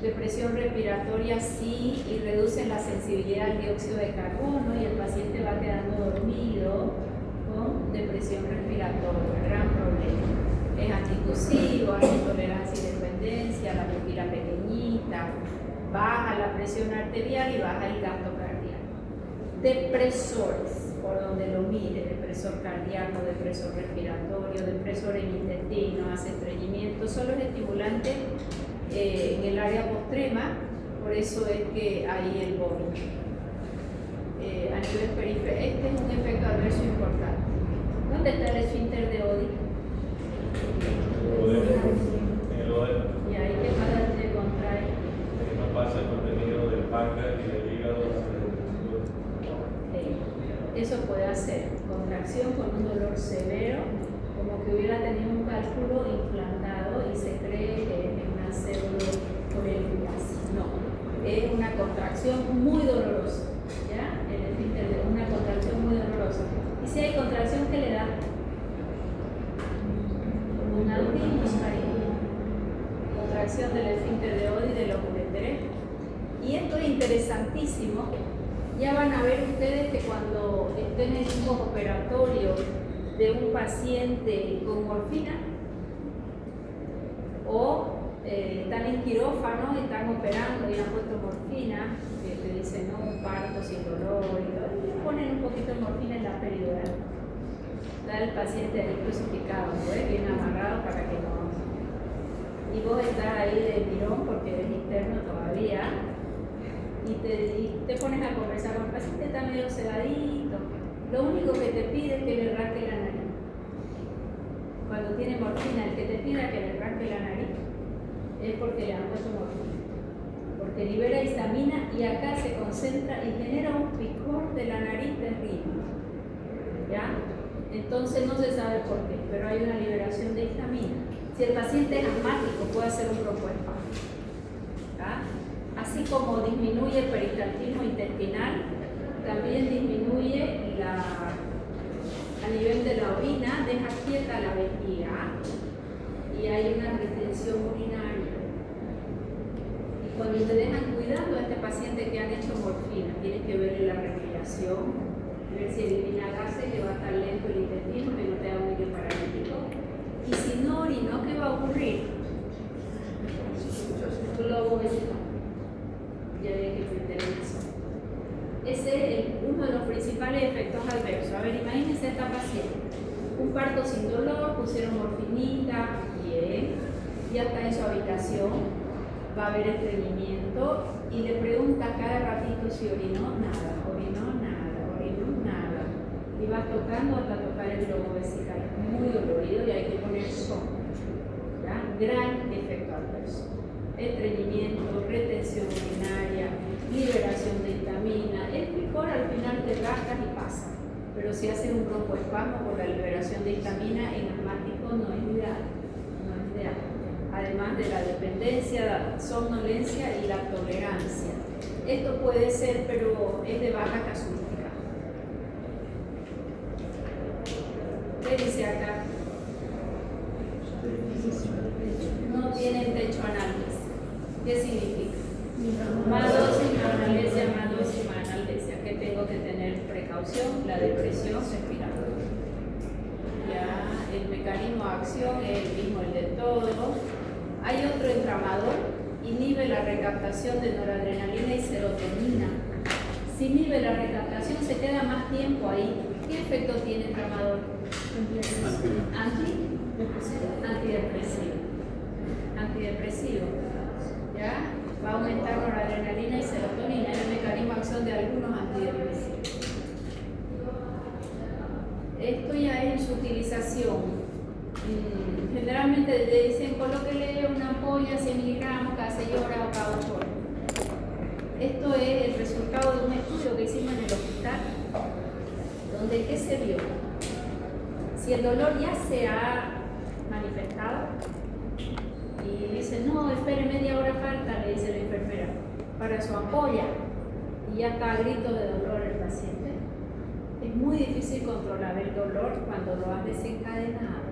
Depresión respiratoria sí, y reducen la sensibilidad al dióxido de carbono y el paciente va quedando dormido con depresión respiratoria, gran problema. Es antitusivo, hace tolerancia y dependencia, la pupila pequeñita, baja la presión arterial y baja el gasto cardíaco. Depresores, por donde lo mire, depresor cardíaco, depresor respiratorio, depresor en intestino, hace estreñimiento, son los estimulantes en el área postrema, por eso es que hay el vómito. A nivel periférico, este es un efecto adverso importante. ¿Dónde está el esfínter de Oddi? En el ODE. Y ahí que más te contrae. No pasa el contenido del páncreas y del hígado. Eso puede hacer contracción con un dolor severo, como que hubiera tenido un cálculo implantado y se cree que es una pseudocorelulitis. No, es una contracción muy dolorosa, ¿ya? El esfínter de una contracción muy dolorosa. Y si hay contracción, ¿qué le da? Un audímus ahí. Contracción del esfínter de Oddi de los ureteres. Y esto es interesantísimo. Ya van a ver ustedes que cuando estén en un postoperatorio de un paciente con morfina o están en quirófano, están operando y han puesto morfina, que te dicen no, un parto sin dolor y todo, y le ponen un poquito de morfina en la peridural. Está el paciente ahí crucificado, bien amarrado para que no. Y vos estás ahí de tirón porque eres interno todavía. Y te pones a conversar con el paciente, está medio sedadito. Lo único que te pide es que le rasque la nariz. Cuando tiene morfina, el que te pida que le rasque la nariz es porque le han puesto morfina. Porque libera histamina y acá se concentra y genera un picor de la nariz terrible. ¿Ya? Entonces no se sabe por qué, pero hay una liberación de histamina. Si el paciente es asmático, puede hacer un propuesta. ¿Ya? Así como disminuye el peristaltismo intestinal, también disminuye a nivel de la orina, deja quieta la vejiga y hay una retención urinaria. Y cuando te dejan cuidando a este paciente que han hecho morfina, tienes que ver la respiración, ver si elimina gases, que va a estar lento el intestino, que no te da un líquido paralítico. Y si no orinó, ¿qué va a ocurrir? Globo vesical. Ya había que meter eso. Ese es uno de los principales efectos adversos. A ver, imagínense esta paciente. Un parto sin dolor, pusieron morfinita, bien, ya está en su habitación, va a haber estreñimiento y le pregunta cada ratito si orinó, nada, orinó, nada, orinó, nada. Y va tocando hasta tocar el globo vesical, muy dolorido y hay que poner sonda. ¿Ya? Gran efecto adverso. Estreñimiento, retención urinaria, liberación de histamina. El picor al final te rascas y pasa, pero si haces un broncoespasmo por la liberación de histamina en asmático no es ideal, no es ideal. Además de la dependencia, la somnolencia y la tolerancia. Esto puede ser, pero es de baja casuística. ¿Qué dice acá? No tienen techo anal. ¿Qué significa? Madosis, analgesia, que tengo que tener precaución, la depresión respiratoria. Ya, el mecanismo de acción es el mismo, el de todo. Hay otro entramador, inhibe la recaptación de noradrenalina y serotonina. Si inhibe la recaptación, se queda más tiempo ahí. ¿Qué efecto tiene el entramador? Anti. Antidepresivo. Antidepresivo. ¿Ya? Va a aumentar noradrenalina y serotonina, es el mecanismo de acción de algunos antidepresivos. Esto ya es en su utilización. Generalmente le dicen colóquele una ampolla 100 miligramos cada 6 horas o cada 8 horas. Esto es el resultado de un estudio que hicimos en el hospital, donde ¿qué se vio? Si el dolor ya se ha manifestado y dice, no, espere media hora falta, le dice la enfermera, para su ampolla, y ya está a grito de dolor el paciente, es muy difícil controlar el dolor cuando lo has desencadenado.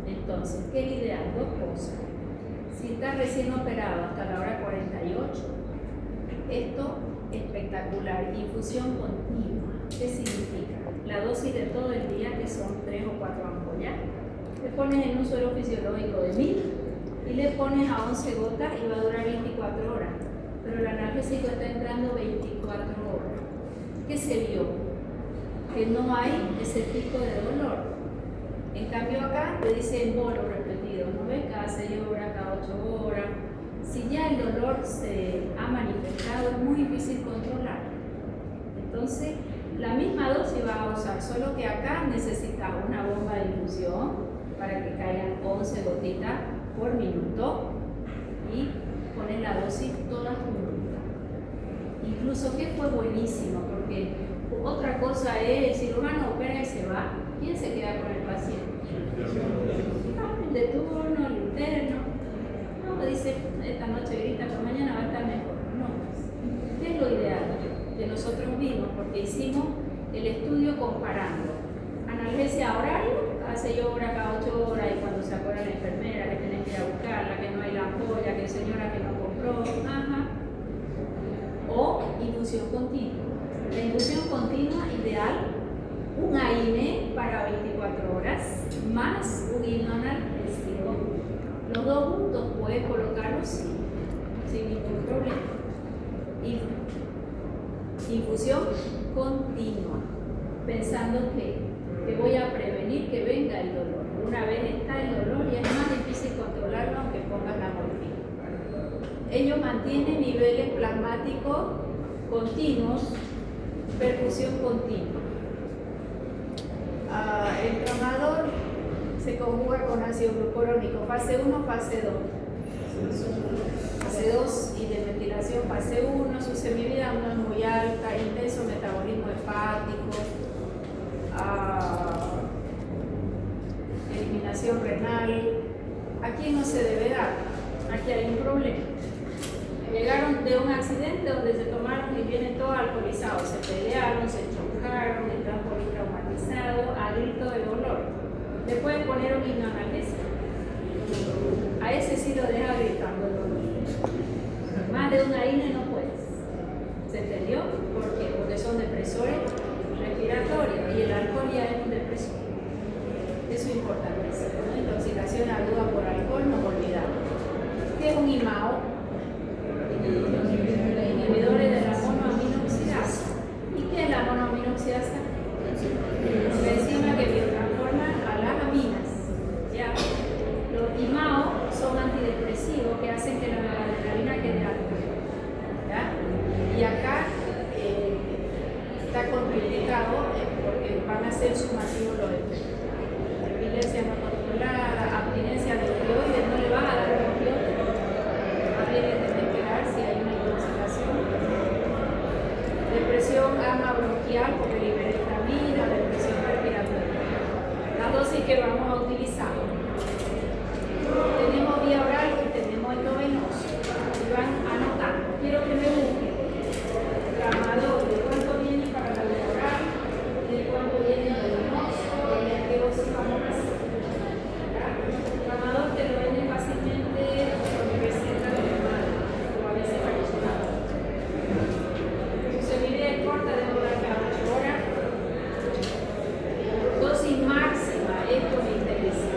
Entonces, ¿qué es ideal? Dos cosas. Si estás recién operado hasta la hora 48, esto espectacular, infusión continua. ¿Qué significa? La dosis de todo el día, que son 3 o 4 ampollas, le pones en un suero fisiológico de 1000 y le pones a 11 gotas y va a durar 24 horas. Pero el analgésico está entrando 24 horas. ¿Qué se vio? Que no hay ese pico de dolor. En cambio acá te dice en bolo repetido, ¿no ves? Cada 6 horas, cada 8 horas. Si ya el dolor se ha manifestado, es muy difícil controlar. Entonces, la misma dosis va a usar, solo que acá necesita una bomba de infusión para que caigan 11 gotitas por minuto y poner la dosis todas juntas. Incluso que fue buenísimo, porque otra cosa es, el cirujano opera y se va, ¿quién se queda con el paciente? El de turno, el interno. No, dice, esta noche grita, pero mañana va a estar mejor. No. ¿Qué es lo ideal? Que nosotros vimos, porque hicimos el estudio comparando analgesia horario, cada 6 horas, cada 8 horas, y cuando se acuerda la enfermera que tenés que ir a buscarla, que no hay la ampolla, que señora que no compró, o infusión continua. La infusión continua ideal, un AINE para 24 horas, más un hipnoanalgésico. Los dos juntos puedes colocarlos sin ningún problema. Infusión continua, pensando que voy a prevenir que venga el dolor. Una vez está el dolor, ya es más difícil controlarlo aunque pongas la morfina. Ellos mantienen niveles plasmáticos continuos, perfusión continua. El tramador se conjuga con ácido glucurónico, fase 1, fase 2. Fase 2 y de metilación, fase 1, su semivida no es muy alta, intenso metabolismo hepático, eliminación renal. Aquí no se debe dar, aquí hay un problema. Llegaron de un accidente donde se tomaron y vienen todos alcoholizados, se pelearon, se chocaron, están politraumatizados, a grito de dolor. Le pueden poner un hipnoanalgésico. A ese sí lo deja gritando el dolor. Más de una INE no puedes. ¿Se entendió? ¿Por qué? Porque son depresores respiratorios y el alcohol ya es un depresor. Eso es importantísimo, ¿no? Intoxicación aguda por alcohol, no olvidamos. ¿Qué es un IMAO? Inhibidores de la monoaminoxidasa. ¿Y qué es la monoaminoxidasa? Una enzima que biotransforma a las aminas. ¿Ya? Los IMAO son antidepresivos que hacen que la noradrenalina quede alta. ¿Ya? Y acá está contraindicado porque van a ser sumativos los efectos. Epilepsia no controlada, abstinencia de opioides, no le vas a dar opioides. Más bien le tenés que dar si hay una intoxicación. Depresión asma bronquial porque libera histamina, depresión respiratoria. La dosis que vamos a utilizar. Tenemos vía oral y tenemos endovenoso. Y van anotando. Quiero que me busquen. Tramador, de cuánto viene para la vía oral, de cuánto viene endovenoso, y a qué dosis vamos a hacer. Tramador te lo venden fácilmente con receta de hermano, o a veces fraccionado. Su semivida es corta, debo dar cada 8 horas. Dosis máxima, esto me interesa.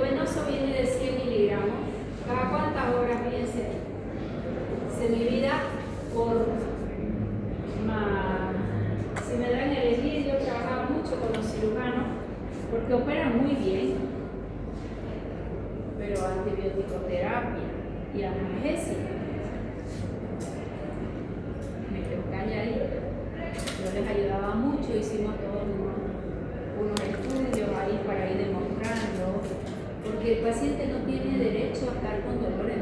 endovenoso viene de 100 miligramos. ¿Cada cuántas horas? Fíjense. Se divida por si me dan a elegir, yo trabajaba mucho con los cirujanos porque operan muy bien, pero antibioticoterapia y analgesia me quedo calladita. Yo les ayudaba mucho, hicimos todos unos estudios ahí para ir demostrando, porque el paciente no tiene derecho a estar con dolores.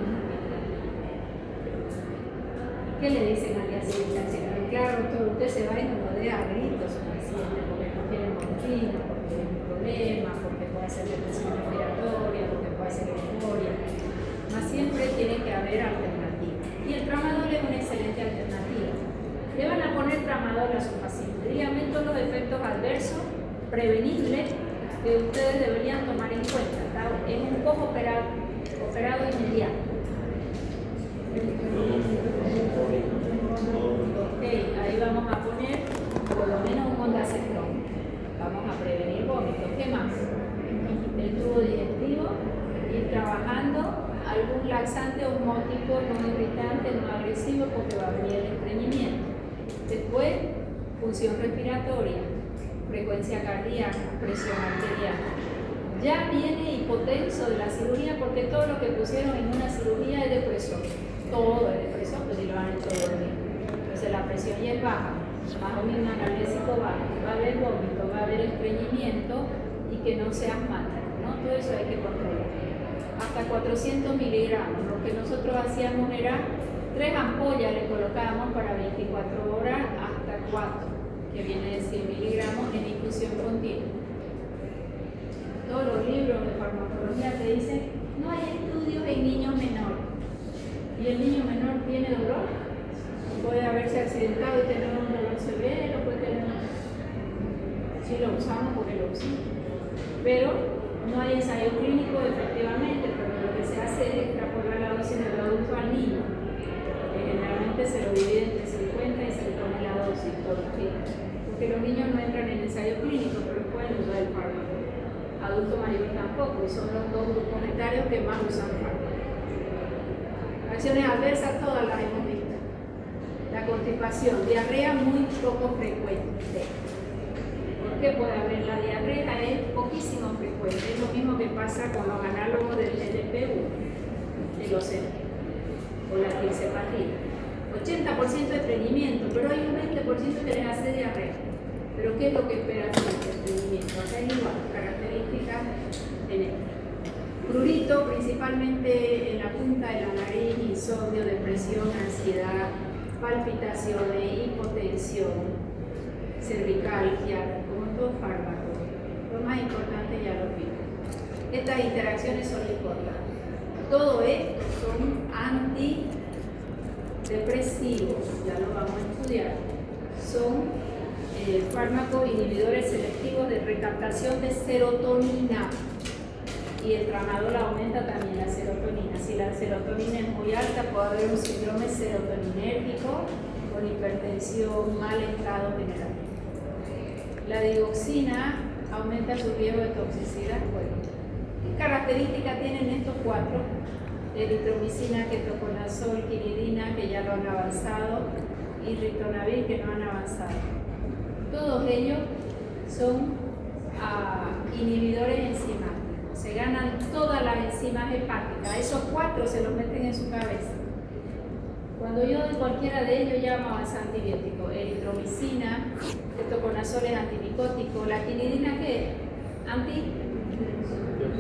¿Qué le dicen al día siguiente? Claro, usted se va y no lo deja a gritos su paciente porque no tiene morfina, porque tiene un problema, porque puede hacer depresión respiratoria, porque puede hacer euforia. Mas siempre tiene que haber alternativas. Y el tramadol es una excelente alternativa. Le van a poner tramadol a su paciente. Díganme todos los efectos adversos prevenibles que ustedes deberían tomar en cuenta. Es un poco operado inmediato. Ok, ahí vamos a poner por lo menos un ondansetron. Vamos a prevenir vómitos. ¿Qué más? El tubo digestivo, ir trabajando algún laxante osmótico no irritante, no agresivo, porque va a venir el estreñimiento. Después, función respiratoria, frecuencia cardíaca, presión arterial. Ya viene hipotenso de la cirugía porque todo lo que pusieron en una cirugía es depresor. Todo es depresor, pues si lo han hecho dormir. Entonces la presión ya es baja, más o menos analgésico bajo, va a haber vómito, va a haber estreñimiento y que no sea asmático, ¿no? Todo eso hay que controlar. Hasta 400 miligramos, lo que nosotros hacíamos era 3 ampollas le colocábamos para 24 horas hasta 4, que viene de 100 miligramos en infusión continua. Todos los libros de farmacología te dicen, no hay estudios en niños menores. ¿Y el niño menor tiene dolor? Puede haberse accidentado y tener un dolor severo, puede tener... Sí lo usamos porque lo usamos. Pero no hay ensayo clínico efectivamente, pero lo que se hace es extrapolar la dosis del adulto al niño. Generalmente se lo divide entre 50 y se le pone la dosis todos los días. Porque los niños no entran en ensayo clínico, pero pueden usar el fármaco. Adulto mayor tampoco, y son los dos grupos etarios que más usan fármaco. Acciones adversas todas las hemos visto. La constipación, diarrea muy poco frecuente. ¿Por qué puede haber? La diarrea es poquísimo frecuente, es lo mismo que pasa con los análogos del GLP-1, el Ozempic o la tirzepatida. 80% de estreñimiento, pero hay un 20% que les hace diarrea. ¿Pero qué es lo que espera el estreñimiento? Acá es igual, características genéticas. Prurito, principalmente en la punta de la nariz, insomnio, depresión, ansiedad, palpitaciones, hipotensión, cervicalgia, como todo fármaco. Lo más importante ya lo vimos. Estas interacciones son importantes. Todo esto son antidepresivos, ya lo vamos a estudiar. Son fármacos inhibidores selectivos de recaptación de serotonina. Y el tramadol aumenta también la serotonina. Si la serotonina es muy alta, puede haber un síndrome serotoninérgico con hipertensión, mal estado general. La digoxina aumenta su riesgo de toxicidad. Bueno, ¿qué características tienen estos 4? Eritromicina, ketoconazol, quinidina, que ya lo han avanzado, y ritonavir, que no han avanzado. Todos ellos son inhibidores enzimáticos. Se ganan todas las enzimas hepáticas. Esos 4 se los meten en su cabeza. Cuando yo doy cualquiera de ellos, llamo a antibiótico. Eritromicina, ketoconazol es antimicótico. La quinidina, ¿qué es?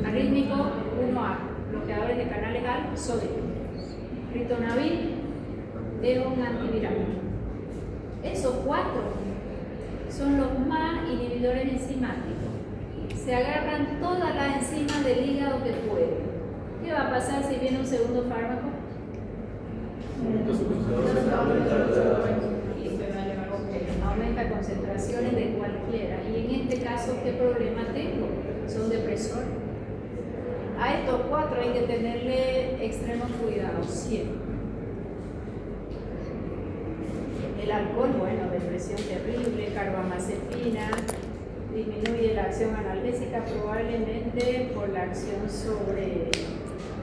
Antiarrítmico 1A, bloqueadores de canales al sodio. Ritonavir es un antiviral. Esos 4 son los más inhibidores enzimáticos. Se agarran todas las enzimas del hígado que pueden. ¿Qué va a pasar si viene un segundo fármaco? Aumenta concentraciones de cualquiera. Y en este caso, ¿qué problema tengo? Son depresores. A estos 4 hay que tenerle extremos cuidados, siempre. El alcohol, bueno, depresión terrible, carbamazepina, disminuye la acción analgésica probablemente por la acción sobre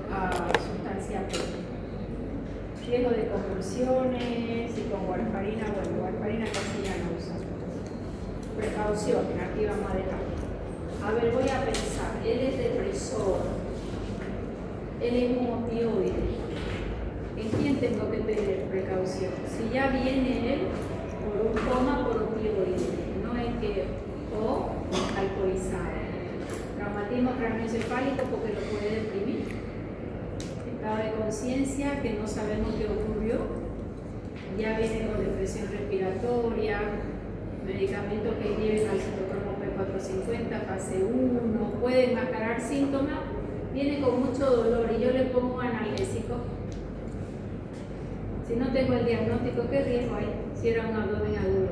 sustancia P. Riesgo de convulsiones y con warfarina, bueno, warfarina casi ya no usa. Precaución, aquí vamos a dejar. A ver, voy a pensar, él es depresor, él es un opioide. ¿En quién tengo que tener precaución? Si ya viene él por un coma por opioide, no es que, o alcoholizado. Traumatismo craneoencefálico porque lo puede deprimir. Estado de conciencia que no sabemos qué ocurrió. Ya viene con depresión respiratoria, medicamentos que inhiben al citocromo P450, fase 1, puede enmascarar síntomas, viene con mucho dolor y yo le pongo analgésico. Si no tengo el diagnóstico, ¿qué riesgo hay? Si era un abdomen agudo.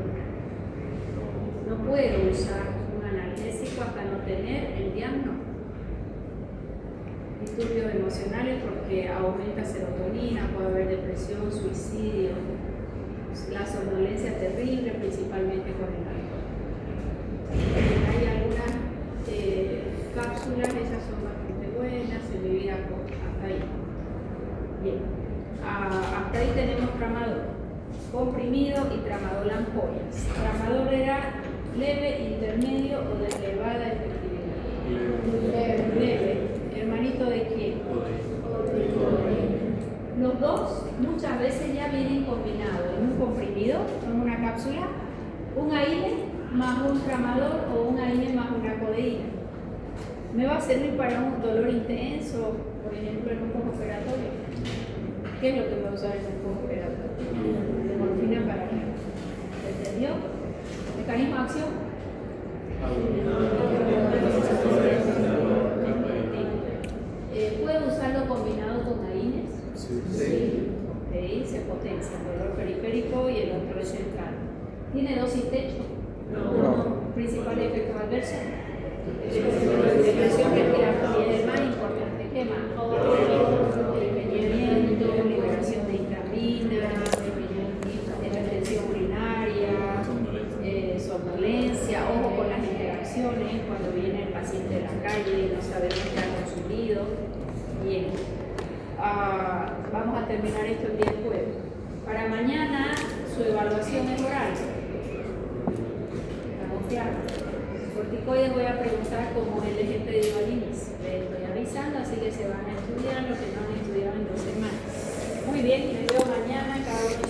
No puedo usar un analgésico hasta no tener el diagnóstico. Disturbios emocionales porque aumenta serotonina, puede haber depresión, suicidio, la somnolencia terrible, principalmente con el alcohol. Hay algunas cápsulas, esas son bastante buenas, se divide hasta ahí. Bien. Hasta ahí tenemos tramador, comprimido y tramador ampollas. Tramador era leve, intermedio o de elevada efectividad. Leve. ¿Hermanito de quién? Los dos muchas veces ya vienen combinados en un comprimido, en una cápsula, un AINE más un tramador o un AINE más una codeína. Me va a servir para un dolor intenso, por ejemplo, en un postoperatorio. ¿Qué es lo que va a usar en un postoperatorio? De morfina para qué. ¿Entendió? ¿Mecanismo de acción? ¿Puedo usarlo combinado con AINES? Sí. Ok, se potencia el dolor periférico y el otro es central. ¿Tiene dosis techo? No. ¿Principal efecto adverso? Depresión respiratoria es el más importante. ¿Qué más? Estreñimiento, liberación de histamina, retención urinaria, somnolencia, ojo con las interacciones cuando viene el paciente de la calle y no sabemos qué ha consumido. Bien. Vamos a terminar esto el día jueves. Para mañana su evaluación es oral. ¿Estamos claros? Corticoides voy a preguntar como el eje pedido al inicio. Les estoy avisando, así que se van a estudiar lo que no han estudiado en 2 semanas. Muy bien, les veo mañana cada uno.